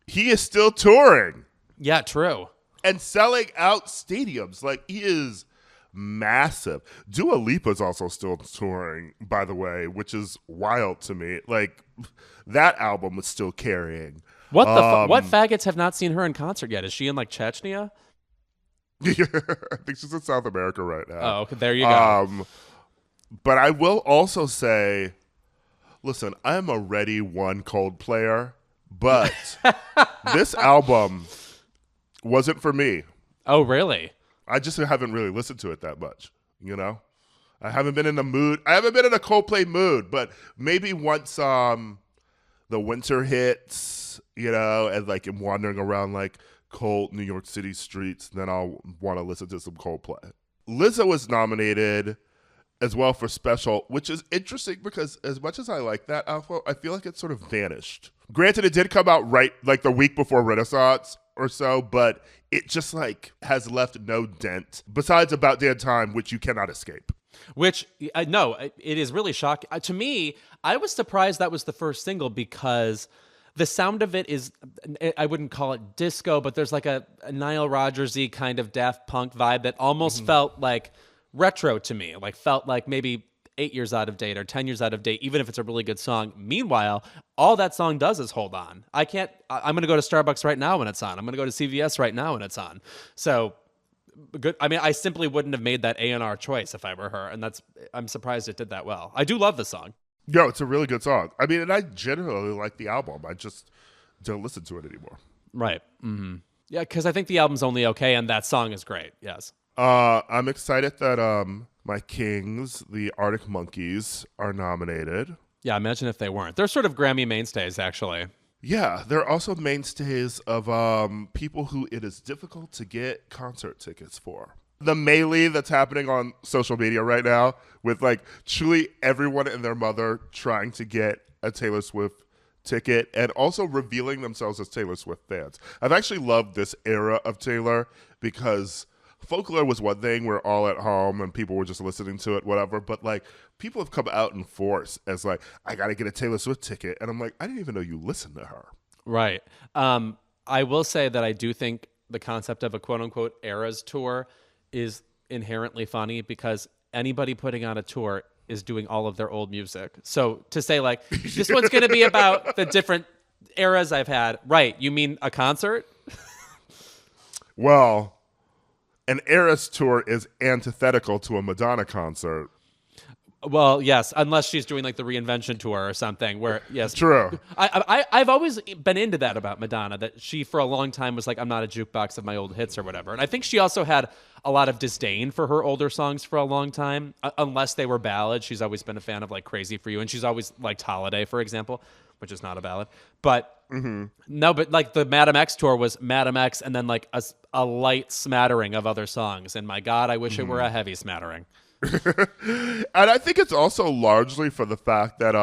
He is still touring. Yeah, true. And selling out stadiums. Like, he is massive. Dua Lipa's also still touring, by the way, which is wild to me. Like, that album is still carrying. What what faggots have not seen her in concert yet? Is she in like Chechnya? I think she's in South America right now. Oh, okay, there you go. But I will also say, listen, I'm a Ready One Coldplayer, but this album wasn't for me. Oh, really? I just haven't really listened to it that much, I haven't been in the mood. I haven't been in a Coldplay mood, but maybe once the winter hits, and like I'm wandering around like cold New York City streets, then I'll want to listen to some Coldplay. Lizzo was nominated as well for Special, which is interesting because as much as I like that album, I feel like it sort of vanished. Granted, it did come out right like the week before Renaissance or so, but it just like has left no dent besides About Damn Time, which you cannot escape. Which, no, it is really shocking. To me, I was surprised that was the first single because the sound of it is, I wouldn't call it disco, but there's like a Nile Rodgers-y kind of Daft Punk vibe that almost felt like retro to me, like felt like maybe 8 years out of date or 10 years out of date, even if it's a really good song. Meanwhile, all that song does is hold on. I'm going to go to Starbucks right now when it's on. I'm going to go to CVS right now when it's on. So good. I mean, I simply wouldn't have made that A&R choice if I were her, and I'm surprised it did that well. I do love the song. Yo, it's a really good song. I mean, and I generally like the album. I just don't listen to it anymore. Right. Mm-hmm. Yeah, because I think the album's only okay, and that song is great. Yes. I'm excited that my Kings, the Arctic Monkeys, are nominated. Yeah, imagine if they weren't. They're sort of Grammy mainstays, actually. Yeah, they're also mainstays of people who it is difficult to get concert tickets for. The melee that's happening on social media right now with like truly everyone and their mother trying to get a Taylor Swift ticket and also revealing themselves as Taylor Swift fans. I've actually loved this era of Taylor because Folklore was one thing, we're all at home and people were just listening to it, whatever, but like people have come out in force as like, I gotta get a Taylor Swift ticket, and I'm like, I didn't even know you listened to her. Right. I will say that I do think the concept of a quote-unquote Eras tour is inherently funny because anybody putting on a tour is doing all of their old music. So to say like, this one's going to be about the different eras I've had. Right. You mean a concert? Well, an Eras tour is antithetical to a Madonna concert. Well, yes, unless she's doing like the reinvention tour or something where, yes. True. I've always been into that about Madonna, that she for a long time was like, I'm not a jukebox of my old hits or whatever. And I think she also had a lot of disdain for her older songs for a long time, unless they were ballads. She's always been a fan of like Crazy for You. And she's always liked Holiday, for example, which is not a ballad. But no, but like the Madam X tour was Madam X and then like a light smattering of other songs. And my God, I wish it were a heavy smattering. And I think it's also largely for the fact that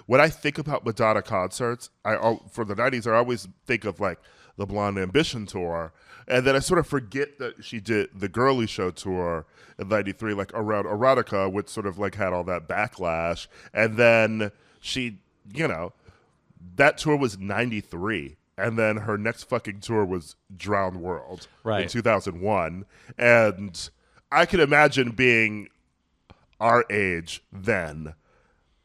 when I think about Madonna concerts, for the 90s, I always think of like the Blonde Ambition tour, and then I sort of forget that she did the Girly Show tour in 93, like around Erotica, which sort of like had all that backlash, and then she, that tour was 93. And then her next fucking tour was Drowned World in 2001. And I could imagine being our age then,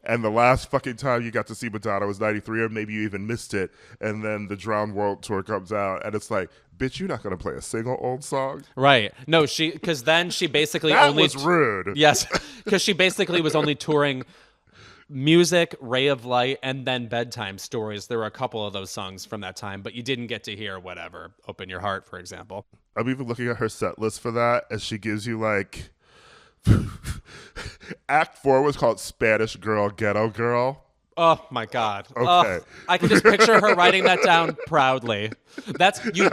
and the last fucking time you got to see Madonna was 93, or maybe you even missed it, and then the Drowned World tour comes out, and it's like, bitch, you're not going to play a single old song? Right. No, because then she basically that was rude. Yes, because she basically was only touring Music, Ray of Light, and then Bedtime Stories. There were a couple of those songs from that time, but you didn't get to hear whatever, Open Your Heart, for example. I'm even looking at her set list for that, and she gives you like Act 4 was called Spanish Girl, Ghetto Girl. Oh my God. Okay. I can just picture her writing that down proudly. You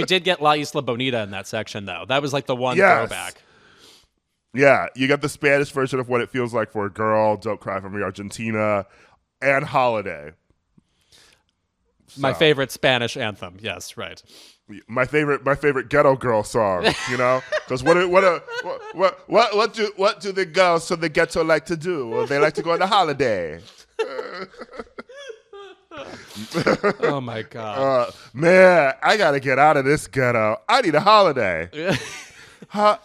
did get La Isla Bonita in that section though. That was like the one throwback. Yeah, you got the Spanish version of What It Feels Like for a Girl, Don't Cry for Me, Argentina, and Holiday. My favorite Spanish anthem. Yes, right. My favorite ghetto girl song, because what do the girls from the ghetto like to do? Well, they like to go on a holiday. Oh my God, man, I gotta get out of this ghetto. I need a holiday.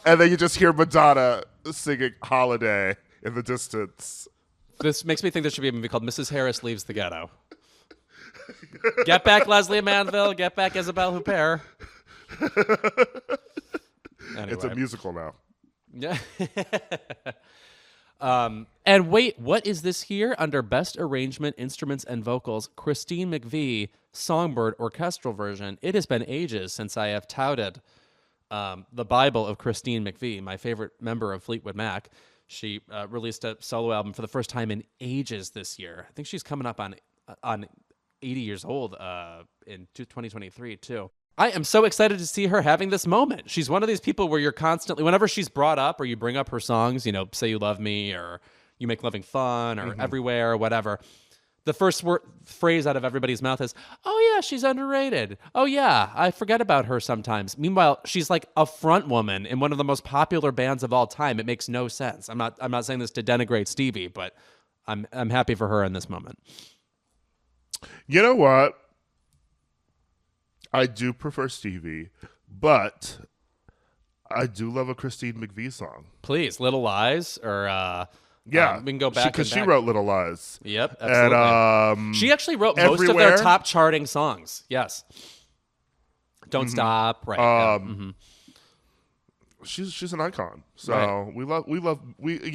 And then you just hear Madonna singing Holiday in the distance. This makes me think there should be a movie called Mrs. Harris Leaves the Ghetto. Get back Leslie Manville. Get back Isabelle Huppert. Anyway. It's a musical now. Yeah. And wait, what is this here? Under Best Arrangement, Instruments, and Vocals, Christine McVie, Songbird, Orchestral Version. It has been ages since I have touted the Bible of Christine McVie, my favorite member of Fleetwood Mac. She released a solo album for the first time in ages this year. I think she's coming up on 80 years old in 2023 too. I am so excited to see her having this moment. She's one of these people where you're constantly, whenever she's brought up or you bring up her songs, Say You Love Me or You Make Loving Fun or Everywhere or whatever, the first phrase out of everybody's mouth is, oh yeah, she's underrated. Oh yeah, I forget about her sometimes. Meanwhile, she's like a front woman in one of the most popular bands of all time. It makes no sense. I'm not saying this to denigrate Stevie, but I'm happy for her in this moment. You know what? I do prefer Stevie, but I do love a Christine McVie song. Please, Little Lies, or we can go back because she wrote Little Lies. Yep, absolutely. And she actually wrote most of their top charting songs. Yes, Don't Stop. Right. She's an icon. So right.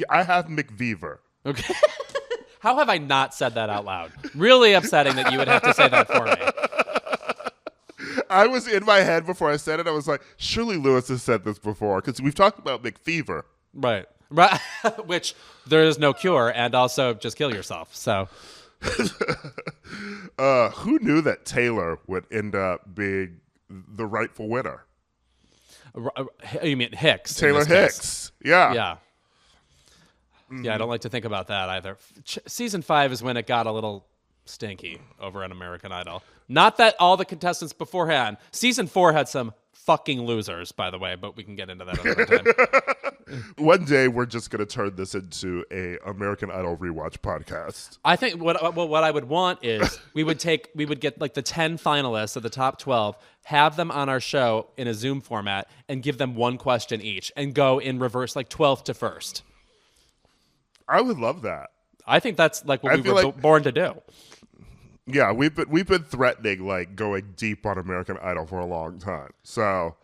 I have McVeever. Okay. How have I not said that out loud? Really upsetting that you would have to say that for me. I was in my head before I said it. I was like, surely Lewis has said this before because we've talked about McFever. Right. Which there is no cure, and also just kill yourself. So, who knew that Taylor would end up being the rightful winner? You mean Hicks? Taylor Hicks. Yeah. Yeah. Yeah, I don't like to think about that either. Season 5 is when it got a little stinky over on American Idol. Not that all the contestants beforehand. Season 4 had some fucking losers, by the way, but we can get into that another time. One day we're just going to turn this into a American Idol rewatch podcast. I think what I would want is we would get like the 10 finalists of the top 12, have them on our show in a Zoom format, and give them one question each, and go in reverse, like 12th to 1st. I would love that. I think that's like what we were born to do. Yeah, we've been threatening like going deep on American Idol for a long time. So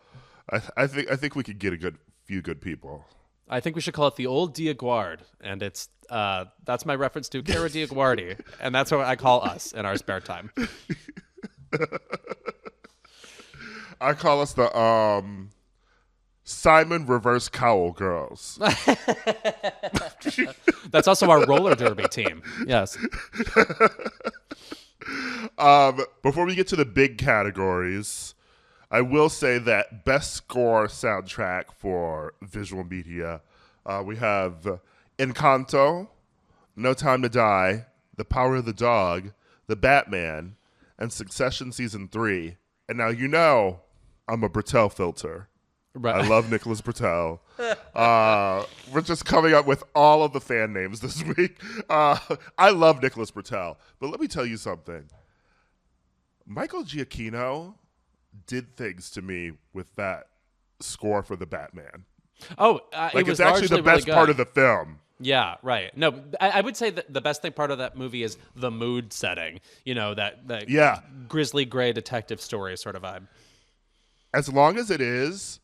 I think we could get a few good people. I think we should call it the old Diaguard, and it's that's my reference to Cara Diaguardi, and that's what I call us in our spare time. I call us the Simon Reverse Cowell Girls. That's also our roller derby team. Yes. Before we get to the big categories, I will say that best score soundtrack for visual media, we have Encanto, No Time to Die, The Power of the Dog, The Batman, and Succession Season 3. And now you know I'm a Bertel filter. Right. I love Nicholas Bertel. We're just coming up with all of the fan names this week. I love Nicholas Bertel, but let me tell you something. Michael Giacchino did things to me with that score for the Batman. Oh, like it's actually the best part of the film. Yeah, right. No, I would say that the best part of that movie is the mood setting. You know, that grisly gray detective story sort of vibe. As long as it is,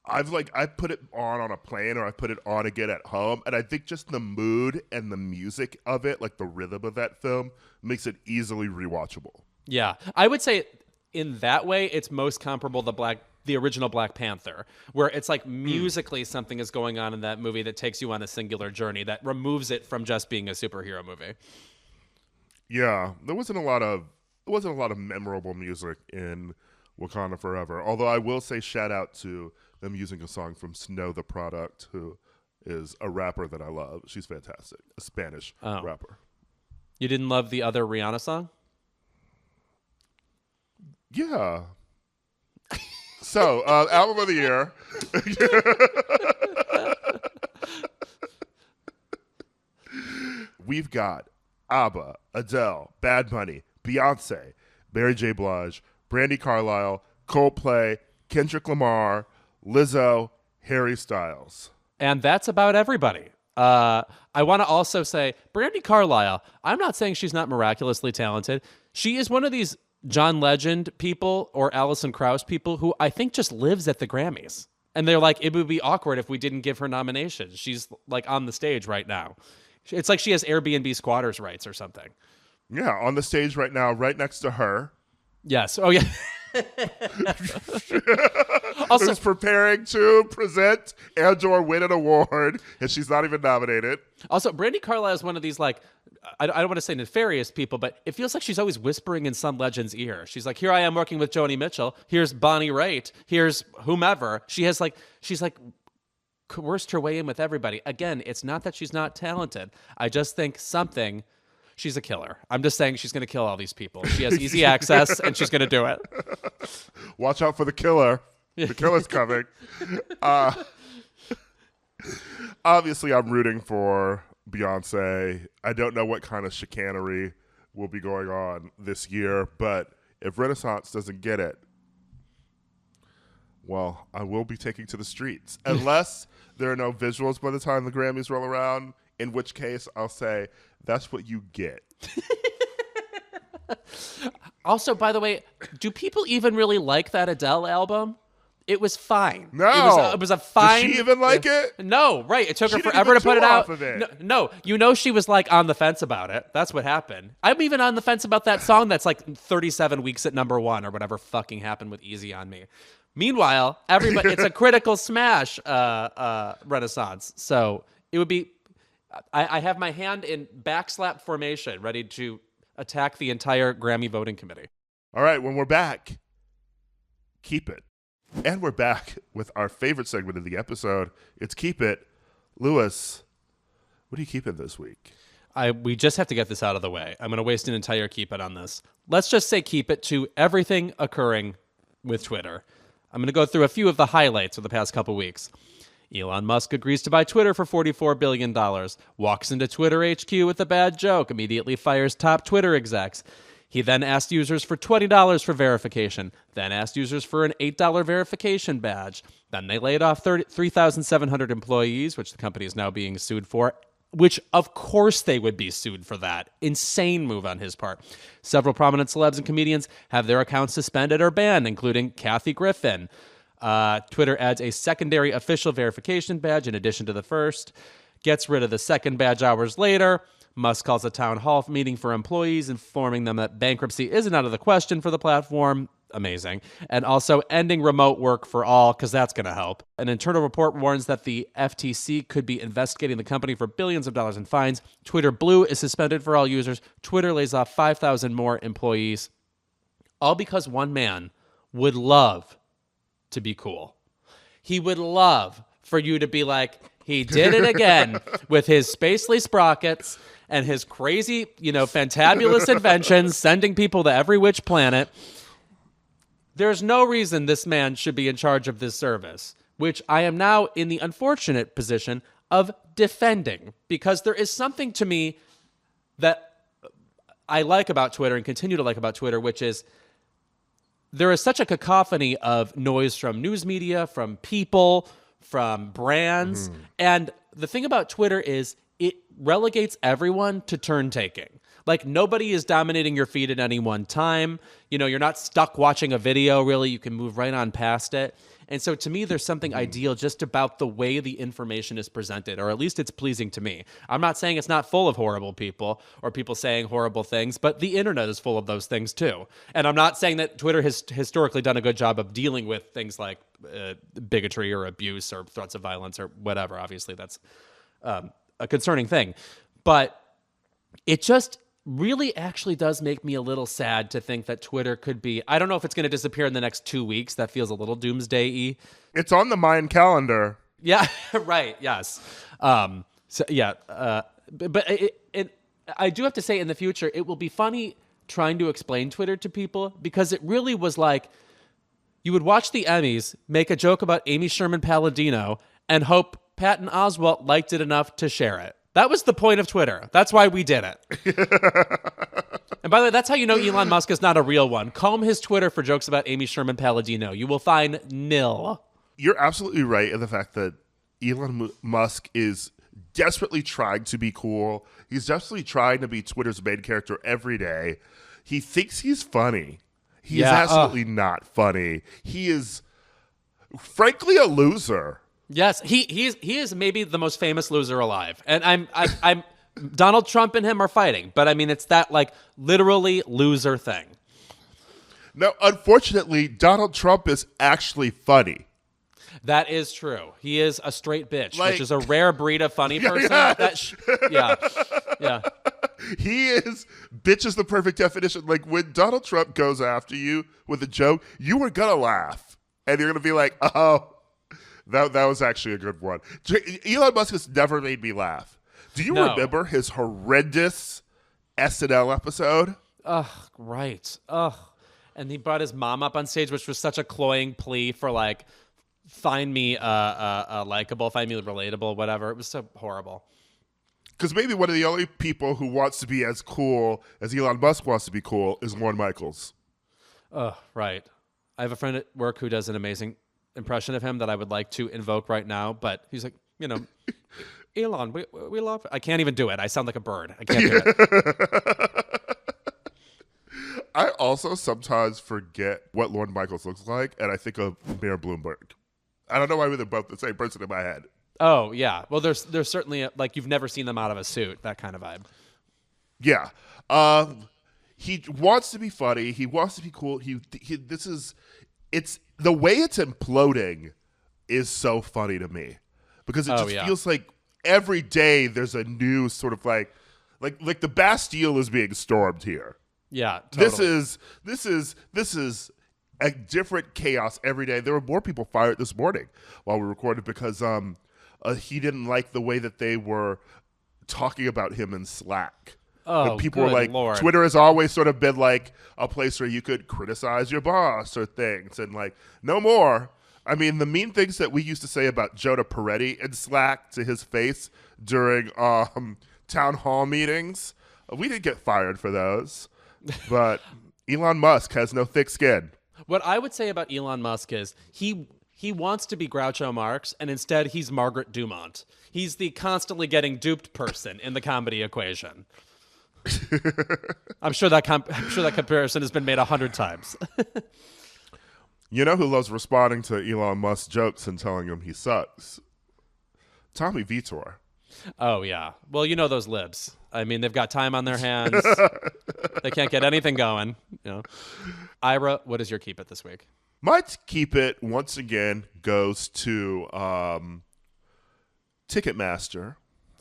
I put it on a plane or I put it on again at home, and I think just the mood and the music of it, like the rhythm of that film, makes it easily rewatchable. Yeah, I would say in that way it's most comparable to the original Black Panther, where it's like musically something is going on in that movie that takes you on a singular journey that removes it from just being a superhero movie. Yeah, there wasn't a lot of memorable music in Wakanda Forever. Although I will say shout out to them using a song from Snow the Product, who is a rapper that I love. She's fantastic, a Spanish rapper. You didn't love the other Rihanna song? Yeah. So, album of the year. We've got ABBA, Adele, Bad Bunny, Beyonce, Mary J. Blige, Brandi Carlile, Coldplay, Kendrick Lamar, Lizzo, Harry Styles. And that's about everybody. I want to also say, Brandi Carlile, I'm not saying she's not miraculously talented. She is one of these John Legend people or Alison Krauss people who I think just lives at the Grammys. And they're like, it would be awkward if we didn't give her nominations. She's like on the stage right now. It's like she has Airbnb squatters rights or something. Yeah, on the stage right now, right next to her. Yes. Oh, yeah. Also, who's preparing to present and/or win an award, and she's not even nominated. Also, Brandi Carlile is one of these, like, I don't want to say nefarious people, but it feels like she's always whispering in some legend's ear. She's like, here I am working with Joni Mitchell. Here's Bonnie Raitt. Here's whomever. She's coerced her way in with everybody. Again, it's not that she's not talented. I just think she's a killer. I'm just saying she's going to kill all these people. She has easy access, and she's going to do it. Watch out for the killer. The killer's coming. Obviously, I'm rooting for Beyonce. I don't know what kind of chicanery will be going on this year, but if Renaissance doesn't get it, well, I will be taking to the streets. Unless there are no visuals by the time the Grammys roll around, in which case I'll say, that's what you get. Also, by the way, do people even really like that Adele album? It was fine. No. It was a fine. Does she even like it? No, right. It took her She didn't forever even to put it tour out. off of it. No, she was like on the fence about it. That's what happened. I'm even on the fence about that song that's like 37 weeks at number 1 or whatever fucking happened with Easy on Me. Meanwhile, everybody, it's a critical smash renaissance. So it would be, I have my hand in backslap formation ready to attack the entire Grammy voting committee. All right, when we're back, keep it. And we're back with our favorite segment of the episode. It's Keep It. Lewis, what are you keeping this week? We just have to get this out of the way. I'm going to waste an entire Keep It on this. Let's just say keep it to everything occurring with Twitter. I'm going to go through a few of the highlights of the past couple weeks. Elon Musk agrees to buy Twitter for $44 billion, walks into Twitter HQ with a bad joke, immediately fires top Twitter execs. He then asked users for $20 for verification, then asked users for an $8 verification badge. Then they laid off 3,700 employees, which the company is now being sued for, which of course they would be sued for that. Insane move on his part. Several prominent celebs and comedians have their accounts suspended or banned, including Kathy Griffin. Twitter adds a secondary official verification badge in addition to the first, gets rid of the second badge hours later. Musk calls a town hall meeting for employees, informing them that bankruptcy isn't out of the question for the platform. Amazing. And also ending remote work for all, because that's going to help. An internal report warns that the FTC could be investigating the company for billions of dollars in fines. Twitter Blue is suspended for all users. Twitter lays off 5,000 more employees. All because one man would love to be cool. He would love for you to be like, he did it again with his spacely sprockets and his crazy, fantabulous inventions, sending people to every which planet. There's no reason this man should be in charge of this service, which I am now in the unfortunate position of defending, because there is something to me that I like about Twitter and continue to like about Twitter, which is there is such a cacophony of noise from news media, from people, from brands. And the thing about Twitter is it relegates everyone to turn taking. Like, nobody is dominating your feed at any one time. You're not stuck watching a video, really. You can move right on past it. And so to me, there's something ideal just about the way the information is presented, or at least it's pleasing to me. I'm not saying it's not full of horrible people or people saying horrible things, but the internet is full of those things too. And I'm not saying that Twitter has historically done a good job of dealing with things like bigotry or abuse or threats of violence or whatever. Obviously, that's a concerning thing. But it just really actually does make me a little sad to think that Twitter could be, I don't know if it's going to disappear in the next 2 weeks. That feels a little doomsday-y. It's on the Mayan calendar. Yeah, right, yes. But I do have to say, in the future, it will be funny trying to explain Twitter to people, because it really was like, you would watch the Emmys, make a joke about Amy Sherman Palladino, and hope Patton Oswalt liked it enough to share it. That was the point of Twitter. That's why we did it. And by the way, that's how you know Elon Musk is not a real one. Comb his Twitter for jokes about Amy Sherman Palladino. You will find nil. You're absolutely right in the fact that Elon Musk is desperately trying to be cool. He's desperately trying to be Twitter's main character every day. He thinks he's funny. He is absolutely not funny. He is, frankly, a loser. Yes, he is maybe the most famous loser alive, and I'm Donald Trump and him are fighting, but I mean it's that like literally loser thing. No, unfortunately, Donald Trump is actually funny. That is true. He is a straight bitch, which is a rare breed of funny person. Yeah. He is, bitch is the perfect definition. Like, when Donald Trump goes after you with a joke, you are gonna laugh, and you're gonna be like, oh. That was actually a good one. Elon Musk has never made me laugh. Do you remember his horrendous SNL episode? Ugh, right. Ugh. And he brought his mom up on stage, which was such a cloying plea for, like, find me likable, find me relatable, whatever. It was so horrible. Because maybe one of the only people who wants to be as cool as Elon Musk wants to be cool is Lorne Michaels. Oh, right. I have a friend at work who does an amazing impression of him that I would like to invoke right now, but he's like, Elon, we love it. I can't even do it. I sound like a bird. I can't do it. I also sometimes forget what Lorne Michaels looks like, and I think of Mayor Bloomberg. I don't know why they're both the same person in my head. Oh, yeah. Well, there's certainly, like, you've never seen them out of a suit, that kind of vibe. Yeah. He wants to be funny. He wants to be cool. It's the way it's imploding is so funny to me because it feels like every day there's a new sort of like the Bastille is being stormed here. Yeah, totally. This is a different chaos every day. There were more people fired this morning while we recorded because he didn't like the way that they were talking about him in Slack. Oh, people were like, Lord. Twitter has always sort of been like a place where you could criticize your boss or things, and like, no more. I mean, the mean things that we used to say about Jonah Peretti in Slack to his face during town hall meetings, we didn't get fired for those. But Elon Musk has no thick skin. What I would say about Elon Musk is he wants to be Groucho Marx, and instead he's Margaret Dumont. He's the constantly getting duped person in the comedy equation. I'm sure that comparison has been made 100 times. You know who loves responding to Elon Musk's jokes and telling him he sucks? Tommy Vietor. Oh, yeah. Well, you know those libs. I mean, they've got time on their hands. They can't get anything going. You know. Ira, what is your keep it this week? My keep it, once again, goes to Ticketmaster.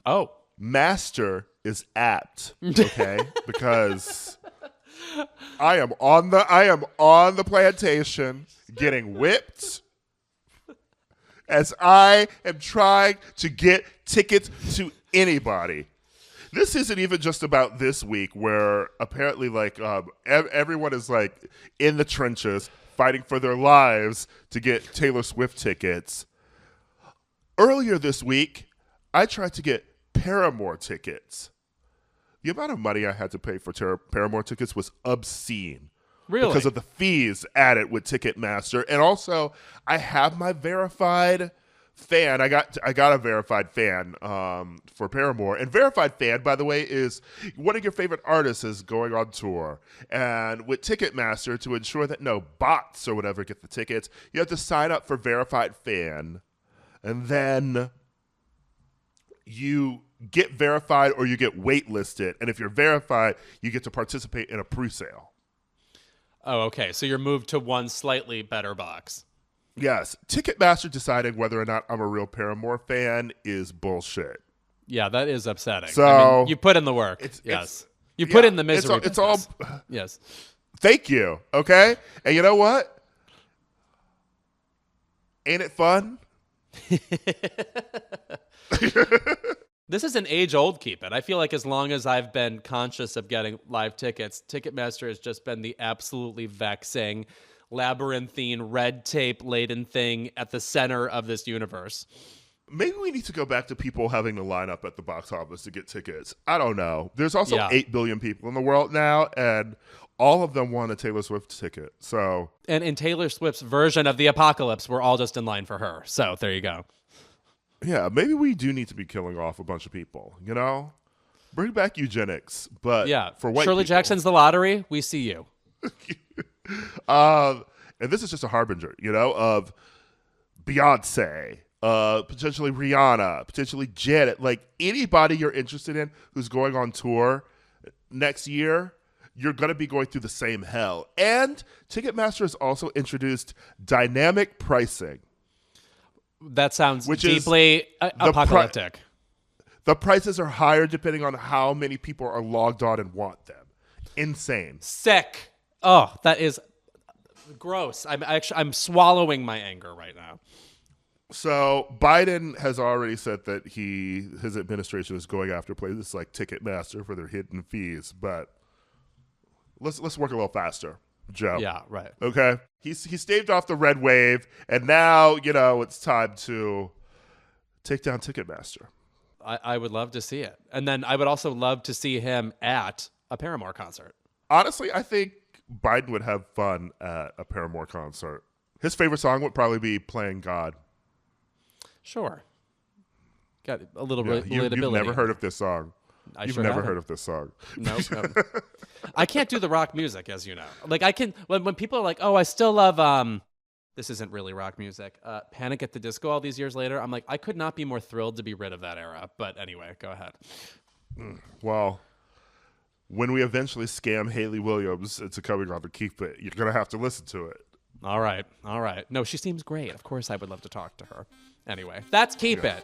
Oh. Master is apt, okay? Because I am on the plantation getting whipped as I am trying to get tickets to anybody. This isn't even just about this week where apparently like everyone is like in the trenches fighting for their lives to get Taylor Swift tickets. Earlier this week, I tried to get Paramore tickets. The amount of money I had to pay for Paramore tickets was obscene. Really? Because of the fees added with Ticketmaster. And also, I have my verified fan. I got a verified fan for Paramore. And verified fan, by the way, is one of your favorite artists is going on tour. And with Ticketmaster, to ensure that no bots or whatever get the tickets, you have to sign up for verified fan. And then you get verified or you get waitlisted. And if you're verified, you get to participate in a pre-sale. Oh, okay. So you're moved to one slightly better box. Yes. Ticketmaster deciding whether or not I'm a real Paramore fan is bullshit. Yeah, that is upsetting. So I mean, you put in the work. Yes. You put in the misery. It's all yes. Thank you. Okay? And you know what? Ain't it fun? This is an age-old keep it. I feel like as long as I've been conscious of getting live tickets, Ticketmaster has just been the absolutely vexing, labyrinthine, red tape-laden thing at the center of this universe. Maybe we need to go back to people having to line up at the box office to get tickets. I don't know. There's also 8 billion people in the world now, and all of them want a Taylor Swift ticket. So, and in Taylor Swift's version of the apocalypse, we're all just in line for her. So there you go. Yeah, maybe we do need to be killing off a bunch of people, you know? Bring back eugenics, but for white Shirley people. Jackson's The Lottery, we see you. And this is just a harbinger, you know, of Beyonce, potentially Rihanna, potentially Janet, like anybody you're interested in who's going on tour next year, you're going to be going through the same hell. And Ticketmaster has also introduced dynamic pricing. That sounds deeply apocalyptic. The prices are higher depending on how many people are logged on and want them. Insane. Sick. Oh, that is gross. I'm swallowing my anger right now. So Biden has already said that his administration is going after places like Ticketmaster for their hidden fees, but let's work a little faster, Joe. Yeah, right. Okay. He staved off the red wave, and now, you know, it's time to take down Ticketmaster. I would love to see it. And then I would also love to see him at a Paramore concert. Honestly, I think Biden would have fun at a Paramore concert. His favorite song would probably be Playing God. Sure. Got a little relatability. You've never heard of this song. You've sure never haven't. heard of this song. Nope. I can't do the rock music, as you know. Like I can when people are like, "Oh, I still love this isn't really rock music. Panic at the Disco all these years later." I'm like, I could not be more thrilled to be rid of that era. But anyway, go ahead. Well, when we eventually scam Haley Williams into coming on to Keep It, you're going to have to listen to it. All right. No, she seems great. Of course I would love to talk to her. Anyway, that's Keep It.